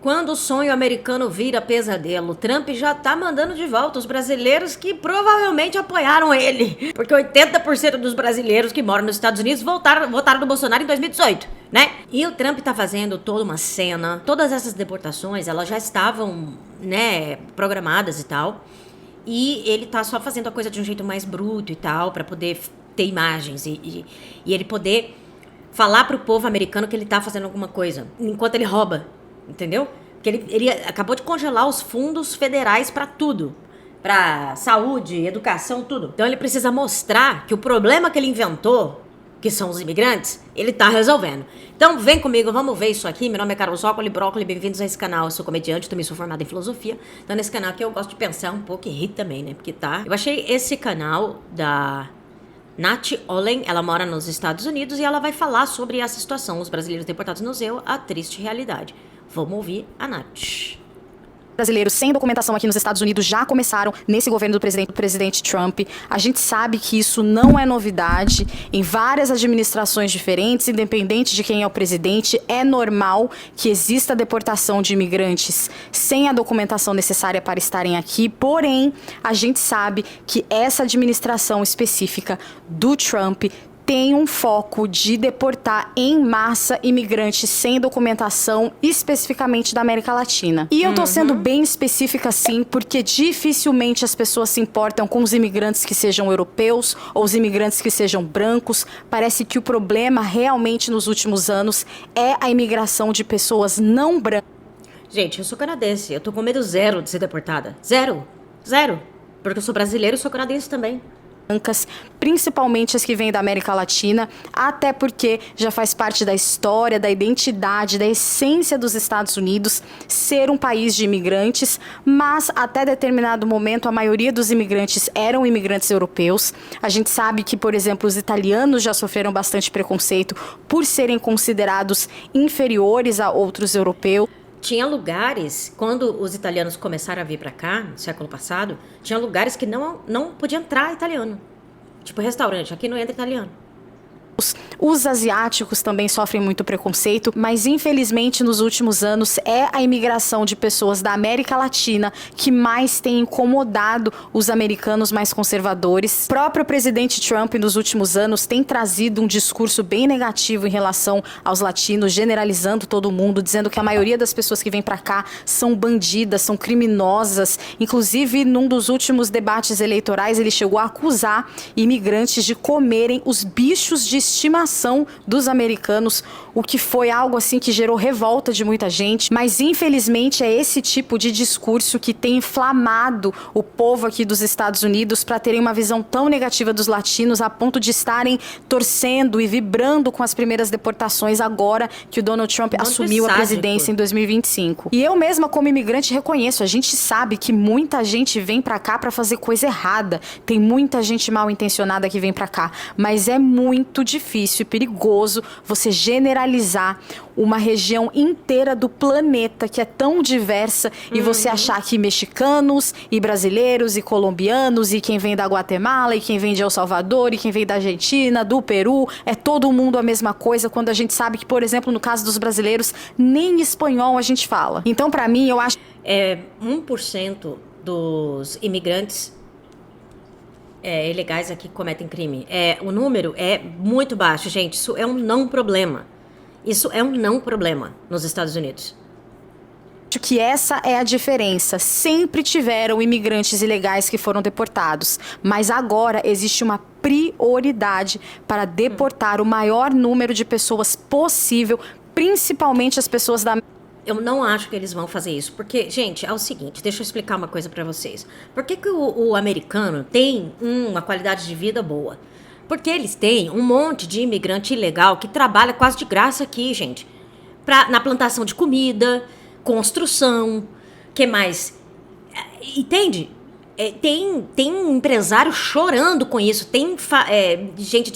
Quando o sonho americano vira pesadelo, Trump já tá mandando de volta os brasileiros que provavelmente apoiaram ele. Porque 80% dos brasileiros que moram nos Estados Unidos votaram no Bolsonaro em 2018, né? E o Trump tá fazendo toda uma cena. Todas essas deportações, elas já estavam, né, programadas e tal. E ele tá só fazendo a coisa de um jeito mais bruto e tal, pra poder ter imagens e ele poder falar pro povo americano que ele tá fazendo alguma coisa, enquanto ele rouba. Entendeu? Porque ele acabou de congelar os fundos federais pra tudo. Pra saúde, educação, tudo. Então ele precisa mostrar que o problema que ele inventou, que são os imigrantes, ele tá resolvendo. Então vem comigo, vamos ver isso aqui. Meu nome é Carol Zócoli, brócoli, bem-vindos a esse canal. Eu sou comediante, também sou formada em filosofia. Então nesse canal aqui eu gosto de pensar um pouco e rir também, né? Porque tá... Eu achei esse canal da Nath Ollen, ela mora nos Estados Unidos e ela vai falar sobre essa situação. Os brasileiros deportados no museu, a triste realidade. Vamos ouvir a Nath. Brasileiros sem documentação aqui nos Estados Unidos já começaram nesse governo do presidente Trump. A gente sabe que isso não é novidade. Em várias administrações diferentes, independente de quem é o presidente, é normal que exista deportação de imigrantes sem a documentação necessária para estarem aqui. Porém, a gente sabe que essa administração específica do Trump tem um foco de deportar em massa imigrantes sem documentação, especificamente da América Latina. E eu tô sendo bem específica sim, porque dificilmente as pessoas se importam com os imigrantes que sejam europeus ou os imigrantes que sejam brancos. Parece que o problema realmente nos últimos anos é a imigração de pessoas não brancas. Gente, eu sou canadense, eu tô com medo zero de ser deportada. Zero. Zero. Porque eu sou brasileiro e sou canadense também. Principalmente as que vêm da América Latina, até porque já faz parte da história, da identidade, da essência dos Estados Unidos ser um país de imigrantes, mas até determinado momento a maioria dos imigrantes eram imigrantes europeus. A gente sabe que, por exemplo, os italianos já sofreram bastante preconceito por serem considerados inferiores a outros europeus. Tinha lugares, quando os italianos começaram a vir pra cá, no século passado, tinha lugares que não podia entrar italiano. Tipo restaurante, aqui não entra italiano. Os asiáticos também sofrem muito preconceito, mas infelizmente nos últimos anos é a imigração de pessoas da América Latina que mais tem incomodado os americanos mais conservadores. O próprio presidente Trump nos últimos anos tem trazido um discurso bem negativo em relação aos latinos, generalizando todo mundo, dizendo que a maioria das pessoas que vêm para cá são bandidas, são criminosas. Inclusive, num dos últimos debates eleitorais, ele chegou a acusar imigrantes de comerem os bichos de estimação dos americanos, o que foi algo assim que gerou revolta de muita gente, mas infelizmente é esse tipo de discurso que tem inflamado o povo aqui dos Estados Unidos para terem uma visão tão negativa dos latinos a ponto de estarem torcendo e vibrando com as primeiras deportações agora que o Donald Trump assumiu a presidência em 2025. E eu mesma como imigrante reconheço, a gente sabe que muita gente vem para cá para fazer coisa errada, tem muita gente mal intencionada que vem para cá, mas é muito difícil e perigoso você generalizar uma região inteira do planeta que é tão diversa e você achar que mexicanos e brasileiros e colombianos e quem vem da Guatemala e quem vem de El Salvador e quem vem da Argentina, do Peru, é todo mundo a mesma coisa, quando a gente sabe que, por exemplo, no caso dos brasileiros, nem espanhol a gente fala. Então, pra mim, eu acho... 1% dos imigrantes ilegais aqui cometem crime. O número é muito baixo, gente. Isso é um não problema. Isso é um não problema nos Estados Unidos. Acho que essa é a diferença. Sempre tiveram imigrantes ilegais que foram deportados, mas agora existe uma prioridade para deportar o maior número de pessoas possível, principalmente as pessoas da... Eu não acho que eles vão fazer isso, porque, gente, é o seguinte, deixa eu explicar uma coisa pra vocês. Por que o americano tem uma qualidade de vida boa? Porque eles têm um monte de imigrante ilegal que trabalha quase de graça aqui, gente. Na plantação de comida, construção, que mais? Entende? Tem um empresário chorando com isso. Tem gente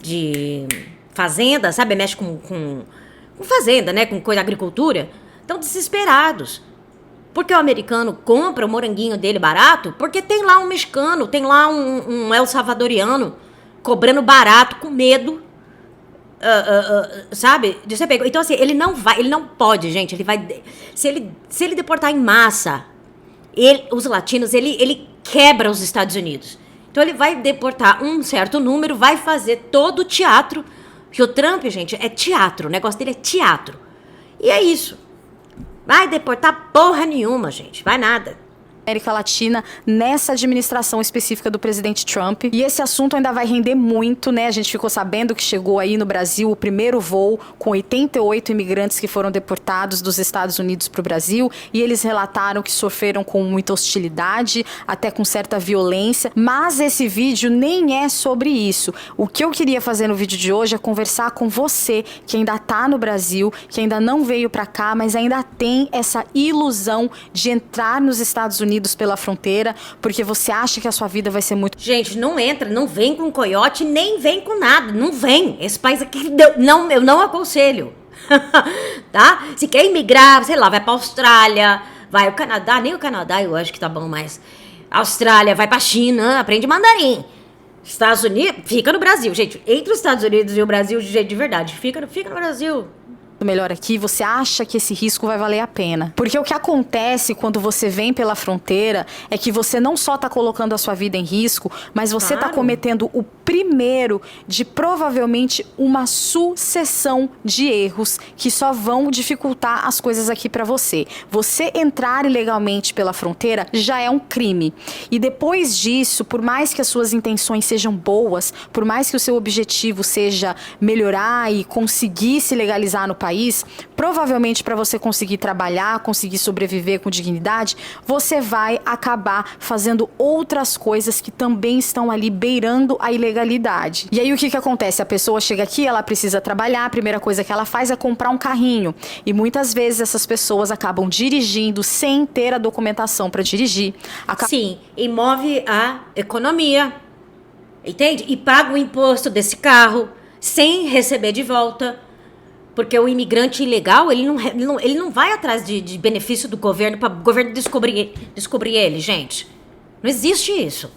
de fazenda, sabe? Mexe com fazenda, né? Com coisa agricultura. Estão desesperados. Porque o americano compra o moranguinho dele barato, porque tem lá um mexicano, tem lá um El Salvadoriano cobrando barato, com medo sabe, de ser pego. Então, assim, ele não pode, gente, se ele deportar em massa, os latinos, ele quebra os Estados Unidos. Então, ele vai deportar um certo número, vai fazer todo o teatro, que o Trump, gente, é teatro, o negócio dele é teatro. E é isso. Vai deportar porra nenhuma, gente, vai nada. América Latina nessa administração específica do presidente Trump. E esse assunto ainda vai render muito, né? A gente ficou sabendo que chegou aí no Brasil o primeiro voo com 88 imigrantes que foram deportados dos Estados Unidos para o Brasil, e eles relataram que sofreram com muita hostilidade, até com certa violência. Mas esse vídeo nem é sobre isso. O que eu queria fazer no vídeo de hoje é conversar com você que ainda tá no Brasil, que ainda não veio para cá, mas ainda tem essa ilusão de entrar nos Estados Unidos pela fronteira, porque você acha que a sua vida vai ser muito... Gente, não entra, não vem com coiote, nem vem com nada, não vem. Esse país aqui, eu não aconselho, tá? Se quer imigrar, sei lá, vai pra Austrália, vai ao Canadá, nem o Canadá eu acho que tá bom, mas Austrália, vai pra China, aprende mandarim. Estados Unidos, fica no Brasil, gente, entre os Estados Unidos e o Brasil, gente, de verdade, fica no Brasil. Melhor aqui, você acha que esse risco vai valer a pena. Porque o que acontece quando você vem pela fronteira é que você não só está colocando a sua vida em risco, mas você está cometendo o primeiro de provavelmente uma sucessão de erros que só vão dificultar as coisas aqui para você. Você entrar ilegalmente pela fronteira já é um crime. E depois disso, por mais que as suas intenções sejam boas, por mais que o seu objetivo seja melhorar e conseguir se legalizar no país, provavelmente para você conseguir trabalhar, conseguir sobreviver com dignidade, você vai acabar fazendo outras coisas que também estão ali beirando a ilegalidade. E aí o que acontece? A pessoa chega aqui, ela precisa trabalhar, a primeira coisa que ela faz é comprar um carrinho. E muitas vezes essas pessoas acabam dirigindo sem ter a documentação para dirigir. Sim, e move a economia, entende? E paga o imposto desse carro sem receber de volta. Porque o imigrante ilegal, ele não vai atrás de benefício do governo para o governo descobrir ele, gente. Não existe isso.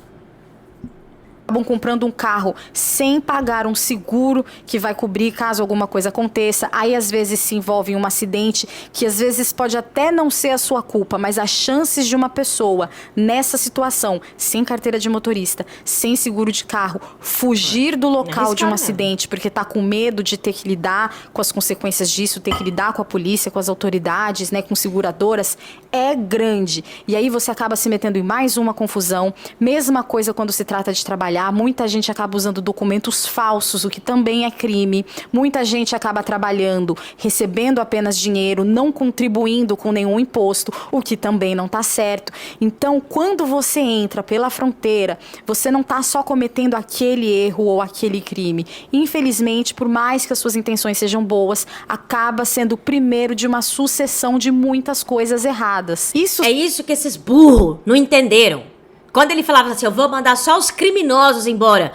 Acabam comprando um carro sem pagar um seguro que vai cobrir caso alguma coisa aconteça. Aí às vezes se envolve em um acidente que às vezes pode até não ser a sua culpa, mas as chances de uma pessoa nessa situação, sem carteira de motorista, sem seguro de carro, fugir do local de um acidente porque tá com medo de ter que lidar com as consequências disso, ter que lidar com a polícia, com as autoridades, né, com seguradoras, é grande. E aí você acaba se metendo em mais uma confusão. Mesma coisa quando se trata de trabalhar. Muita gente acaba usando documentos falsos, o que também é crime. Muita gente acaba trabalhando, recebendo apenas dinheiro, não contribuindo com nenhum imposto, o que também não está certo. Então, quando você entra pela fronteira, você não está só cometendo aquele erro ou aquele crime. Infelizmente, por mais que as suas intenções sejam boas, acaba sendo o primeiro de uma sucessão de muitas coisas erradas. É isso que esses burros não entenderam. Quando ele falava assim, eu vou mandar só os criminosos embora.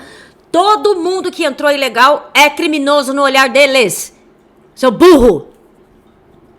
Todo mundo que entrou ilegal é criminoso no olhar deles. Seu burro.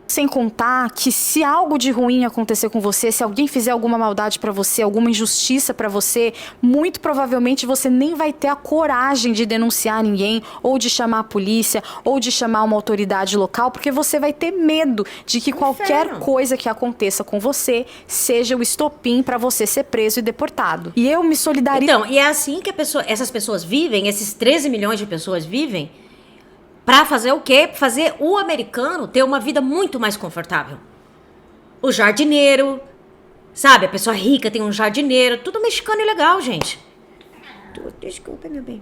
Sem contar que se algo de ruim acontecer com você, se alguém fizer alguma maldade pra você, alguma injustiça pra você, muito provavelmente você nem vai ter a coragem de denunciar ninguém, ou de chamar a polícia, ou de chamar uma autoridade local, porque você vai ter medo de que qualquer coisa que aconteça com você seja o estopim pra você ser preso e deportado. E eu me solidarizo... Então, e é assim que essas pessoas vivem, esses 13 milhões de pessoas vivem, pra fazer o quê? Fazer o americano ter uma vida muito mais confortável. O jardineiro, sabe? A pessoa rica tem um jardineiro. Tudo mexicano e legal, gente. Desculpa, meu bem.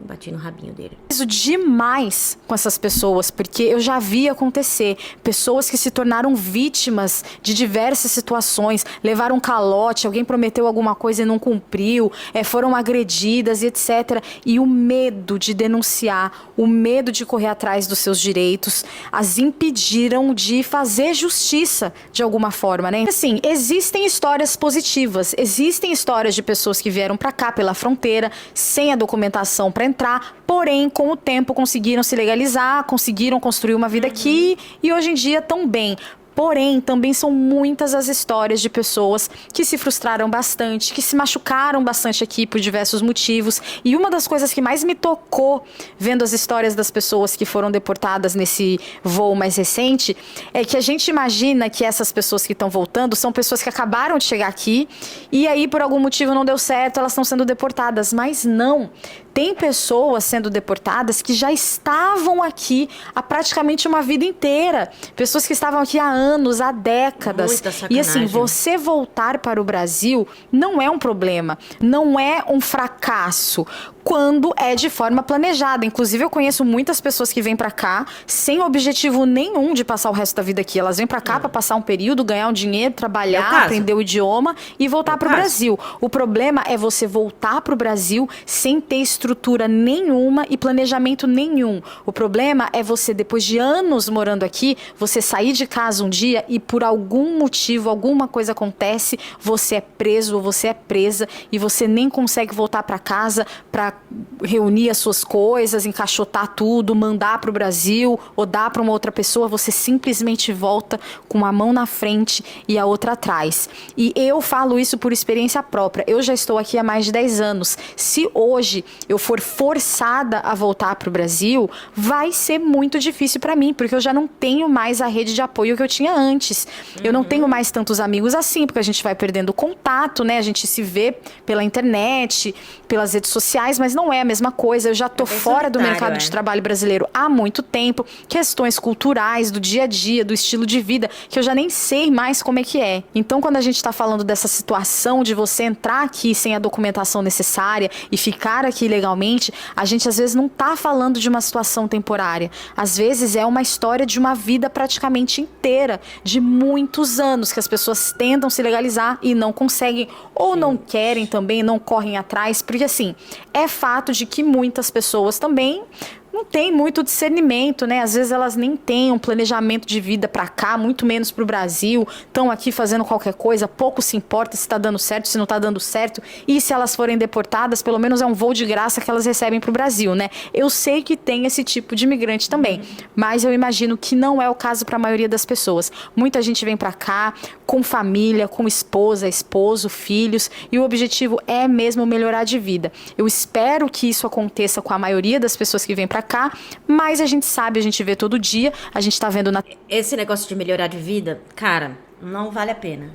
Bati no rabinho dele. Demais com essas pessoas, porque eu já vi acontecer pessoas que se tornaram vítimas de diversas situações, levaram um calote, alguém prometeu alguma coisa e não cumpriu, foram agredidas e etc. E o medo de denunciar, o medo de correr atrás dos seus direitos, as impediram de fazer justiça de alguma forma, né? Assim, existem histórias positivas, existem histórias de pessoas que vieram pra cá pela fronteira sem a documentação pra entrar, porém com o tempo conseguiram se legalizar, conseguiram construir uma vida aqui e hoje em dia estão bem. Porém, também são muitas as histórias de pessoas que se frustraram bastante, que se machucaram bastante aqui por diversos motivos. E uma das coisas que mais me tocou vendo as histórias das pessoas que foram deportadas nesse voo mais recente é que a gente imagina que essas pessoas que estão voltando são pessoas que acabaram de chegar aqui e aí por algum motivo não deu certo, elas estão sendo deportadas. Mas não. Tem pessoas sendo deportadas que já estavam aqui há praticamente uma vida inteira. Pessoas que estavam aqui há anos, há décadas. Muita sacanagem. E assim, você voltar para o Brasil não é um problema, não é um fracasso, quando é de forma planejada. Inclusive, eu conheço muitas pessoas que vêm pra cá sem objetivo nenhum de passar o resto da vida aqui. Elas vêm pra cá pra passar um período, ganhar um dinheiro, trabalhar, aprender o idioma e voltar pro Brasil. O problema é você voltar pro Brasil sem ter estrutura nenhuma e planejamento nenhum. O problema é você, depois de anos morando aqui, você sair de casa um dia e por algum motivo, alguma coisa acontece, você é preso ou você é presa e você nem consegue voltar pra casa pra reunir as suas coisas, encaixotar tudo, mandar para o Brasil ou dar para uma outra pessoa. Você simplesmente volta com uma mão na frente e a outra atrás. E eu falo isso por experiência própria. Eu já estou aqui há mais de 10 anos. Se hoje eu for forçada a voltar para o Brasil, vai ser muito difícil para mim, porque eu já não tenho mais a rede de apoio que eu tinha antes. Eu não tenho mais tantos amigos assim, porque a gente vai perdendo contato, né? A gente se vê pela internet, pelas redes sociais, mas não é a mesma coisa. Eu já tô fora do mercado de trabalho brasileiro há muito tempo. Questões culturais, do dia a dia, do estilo de vida, que eu já nem sei mais como é que é. Então, quando a gente tá falando dessa situação de você entrar aqui sem a documentação necessária e ficar aqui legalmente, a gente às vezes não tá falando de uma situação temporária. Às vezes é uma história de uma vida praticamente inteira, de muitos anos, que as pessoas tentam se legalizar e não conseguem, ou não querem também, não correm atrás, porque assim, é fato de que muitas pessoas também não têm muito discernimento, né? Às vezes elas nem têm um planejamento de vida pra cá, muito menos pro Brasil, estão aqui fazendo qualquer coisa, pouco se importa se tá dando certo, se não tá dando certo, e se elas forem deportadas, pelo menos é um voo de graça que elas recebem pro Brasil, né? Eu sei que tem esse tipo de imigrante também, mas eu imagino que não é o caso pra maioria das pessoas. Muita gente vem pra cá com família, com esposa, esposo, filhos, e o objetivo é mesmo melhorar de vida. Eu espero que isso aconteça com a maioria das pessoas que vêm pra cá, mas a gente sabe, a gente vê todo dia, a gente tá vendo na... Esse negócio de melhorar de vida, cara, não vale a pena.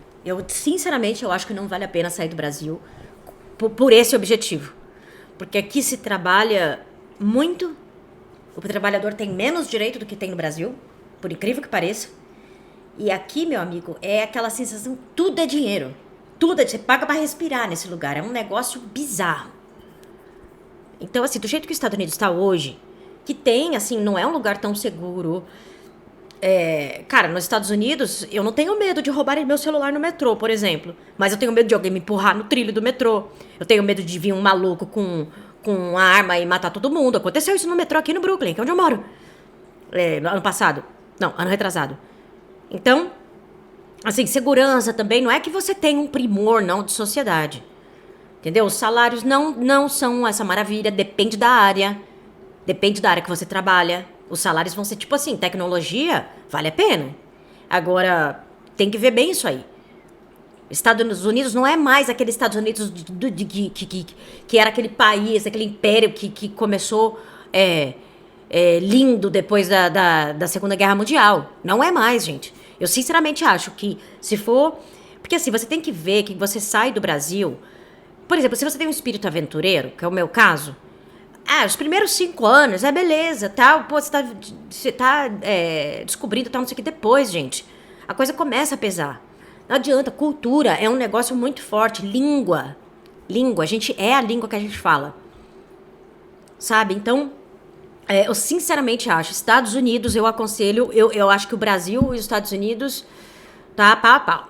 Sinceramente, eu acho que não vale a pena sair do Brasil por esse objetivo. Porque aqui se trabalha muito, o trabalhador tem menos direito do que tem no Brasil, por incrível que pareça. E aqui, meu amigo, é aquela sensação, tudo é dinheiro. Tudo é, você paga pra respirar nesse lugar, é um negócio bizarro. Então, assim, do jeito que os Estados Unidos está hoje, que tem, assim, não é um lugar tão seguro. Cara, nos Estados Unidos, eu não tenho medo de roubarem meu celular no metrô, por exemplo. Mas eu tenho medo de alguém me empurrar no trilho do metrô. Eu tenho medo de vir um maluco com uma arma e matar todo mundo. Aconteceu isso no metrô aqui no Brooklyn, que é onde eu moro. No ano passado. Não, ano retrasado. Então, assim, segurança também não é que você tem um primor, não, de sociedade. Entendeu? Os salários não são essa maravilha, depende da área. Depende da área que você trabalha. Os salários vão ser tipo assim, tecnologia, vale a pena. Agora, tem que ver bem isso aí. Estados Unidos não é mais aquele Estados Unidos que era aquele país, aquele império que começou lindo depois da Segunda Guerra Mundial. Não é mais, gente. Eu sinceramente acho que se for... Porque assim, você tem que ver que você sai do Brasil... Por exemplo, se você tem um espírito aventureiro, que é o meu caso... os primeiros 5 anos, beleza, tal, pô, você tá descobrindo, tal, não sei o que, depois, gente, a coisa começa a pesar. Não adianta, cultura é um negócio muito forte, língua, a gente é a língua que a gente fala, sabe? Então, eu sinceramente acho, Estados Unidos eu aconselho, eu acho que o Brasil e os Estados Unidos tá pau a pau.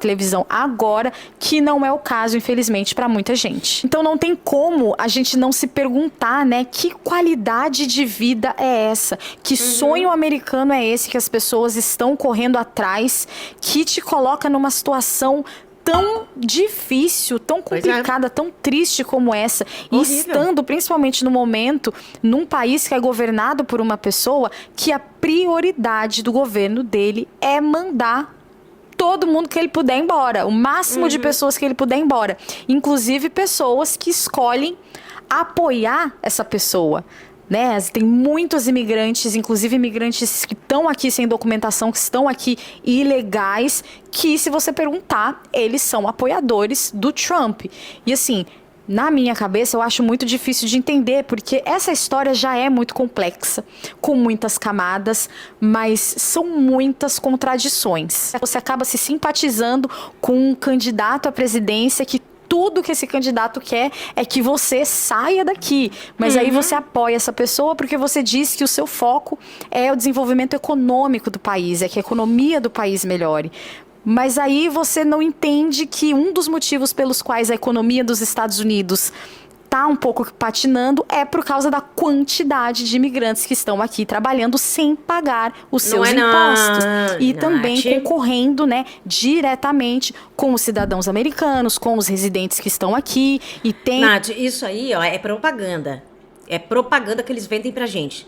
Televisão agora, que não é o caso, infelizmente, para muita gente. Então não tem como a gente não se perguntar, né, que qualidade de vida é essa? Que sonho americano é esse que as pessoas estão correndo atrás, que te coloca numa situação tão difícil, tão complicada, tão triste como essa, e estando principalmente no momento, num país que é governado por uma pessoa que a prioridade do governo dele é mandar todo mundo que ele puder embora, o máximo de pessoas que ele puder embora, inclusive pessoas que escolhem apoiar essa pessoa. Né? Tem muitos imigrantes, inclusive imigrantes que estão aqui sem documentação, que estão aqui ilegais, que se você perguntar, eles são apoiadores do Trump. E assim, na minha cabeça, eu acho muito difícil de entender, porque essa história já é muito complexa, com muitas camadas, mas são muitas contradições. Você acaba se simpatizando com um candidato à presidência que tudo que esse candidato quer é que você saia daqui. Mas aí você apoia essa pessoa porque você diz que o seu foco é o desenvolvimento econômico do país, é que a economia do país melhore. Mas aí você não entende que um dos motivos pelos quais a economia dos Estados Unidos está um pouco patinando é por causa da quantidade de imigrantes que estão aqui trabalhando sem pagar os seus impostos. E também concorrendo, né, diretamente com os cidadãos americanos, com os residentes que estão aqui. E tem... Nath, isso aí, ó, é propaganda. É propaganda que eles vendem pra gente.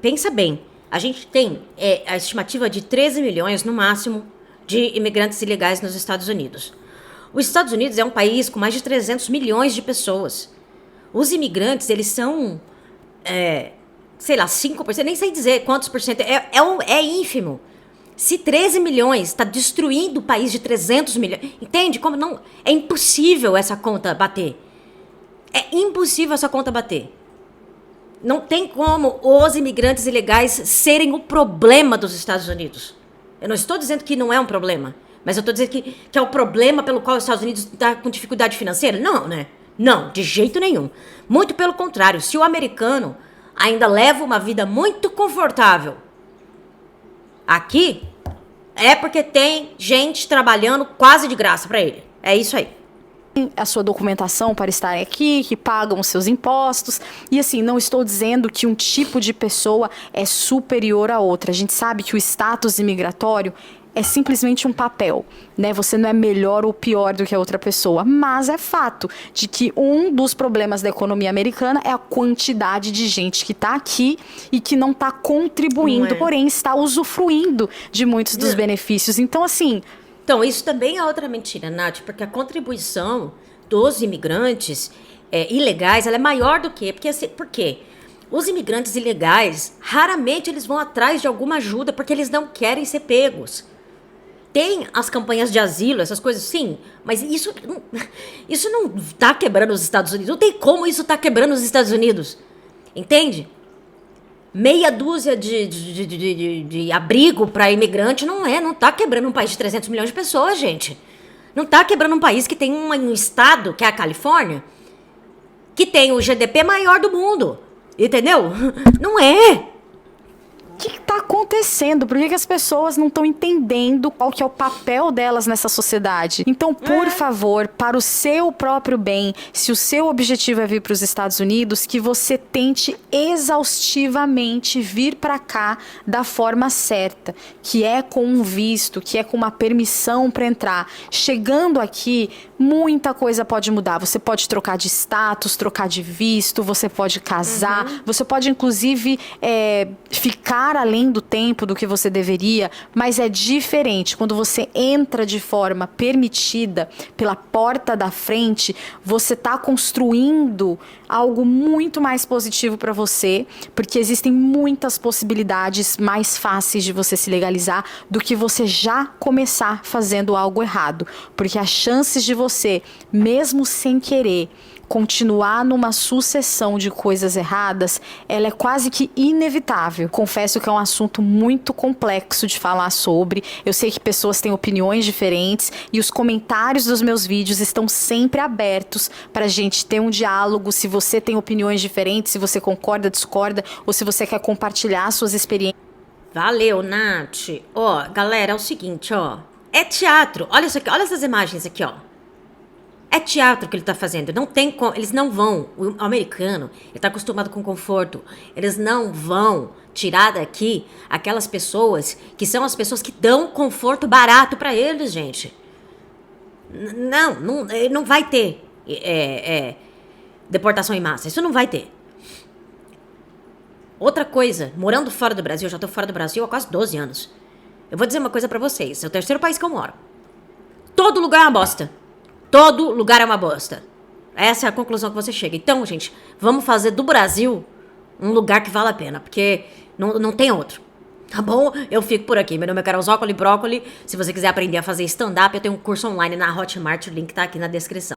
Pensa bem, a gente tem a estimativa de 13 milhões, no máximo, de imigrantes ilegais nos Estados Unidos. Os Estados Unidos é um país com mais de 300 milhões de pessoas. Os imigrantes, eles são, sei lá, 5%, nem sei dizer quantos por cento, é ínfimo. Se 13 milhões está destruindo o país de 300 milhões, entende? Como não, é impossível essa conta bater. É impossível essa conta bater. Não tem como os imigrantes ilegais serem o problema dos Estados Unidos. Eu não estou dizendo que não é um problema, mas eu estou dizendo que é o problema pelo qual os Estados Unidos está com dificuldade financeira. Não, né? Não, de jeito nenhum. Muito pelo contrário, se o americano ainda leva uma vida muito confortável aqui, é porque tem gente trabalhando quase de graça para ele. É isso aí. A sua documentação para estarem aqui, que pagam os seus impostos. E assim, não estou dizendo que um tipo de pessoa é superior a outra. A gente sabe que o status imigratório é simplesmente um papel, né? Você não é melhor ou pior do que a outra pessoa, mas é fato de que um dos problemas da economia americana é a quantidade de gente que está aqui e que não está contribuindo, porém está usufruindo de muitos dos benefícios. Então, assim... Então, isso também é outra mentira, Nath, porque a contribuição dos imigrantes ilegais, ela é maior do que... Por quê? Os imigrantes ilegais, raramente eles vão atrás de alguma ajuda porque eles não querem ser pegos. Tem as campanhas de asilo, essas coisas, sim, mas isso não tá quebrando os Estados Unidos. Não tem como isso tá quebrando os Estados Unidos. Entende? Meia dúzia de abrigo para imigrante não tá quebrando um país de 300 milhões de pessoas, gente. Não tá quebrando um país que tem um estado, que é a Califórnia, que tem o GDP maior do mundo. Entendeu? Não é. O que está acontecendo? Por que as pessoas não estão entendendo qual que é o papel delas nessa sociedade? Então, por favor, para o seu próprio bem, se o seu objetivo é vir para os Estados Unidos, que você tente exaustivamente vir para cá da forma certa, que é com um visto, que é com uma permissão para entrar. Chegando aqui, muita coisa pode mudar. Você pode trocar de status, trocar de visto, você pode casar, você pode, inclusive, ficar além do tempo do que você deveria, mas é diferente. Quando você entra de forma permitida pela porta da frente, você está construindo algo muito mais positivo para você, porque existem muitas possibilidades mais fáceis de você se legalizar do que você já começar fazendo algo errado, porque as chances de você, mesmo sem querer, continuar numa sucessão de coisas erradas, ela é quase que inevitável. Confesso que é um assunto muito complexo de falar sobre. Eu sei que pessoas têm opiniões diferentes e os comentários dos meus vídeos estão sempre abertos para a gente ter um diálogo. Se você tem opiniões diferentes, se você concorda, discorda, ou se você quer compartilhar suas experiências. Valeu, Nath. Ó, galera, é o seguinte, ó. É teatro. Olha isso aqui, olha essas imagens aqui, ó. É teatro que ele tá fazendo. Não tem como. Eles não vão. O americano, ele tá acostumado com conforto. Eles não vão tirar daqui aquelas pessoas que são as pessoas que dão conforto barato pra eles, gente. Não vai ter deportação em massa. Isso não vai ter. Outra coisa, morando fora do Brasil, eu já tô fora do Brasil há quase 12 anos. Eu vou dizer uma coisa pra vocês, é o terceiro país que eu moro. Todo lugar é uma bosta. Todo lugar é uma bosta. Essa é a conclusão que você chega. Então, gente, vamos fazer do Brasil um lugar que vale a pena, porque não tem outro. Tá bom? Eu fico por aqui. Meu nome é Carol Zócoli Brócoli. Se você quiser aprender a fazer stand-up, eu tenho um curso online na Hotmart, o link tá aqui na descrição.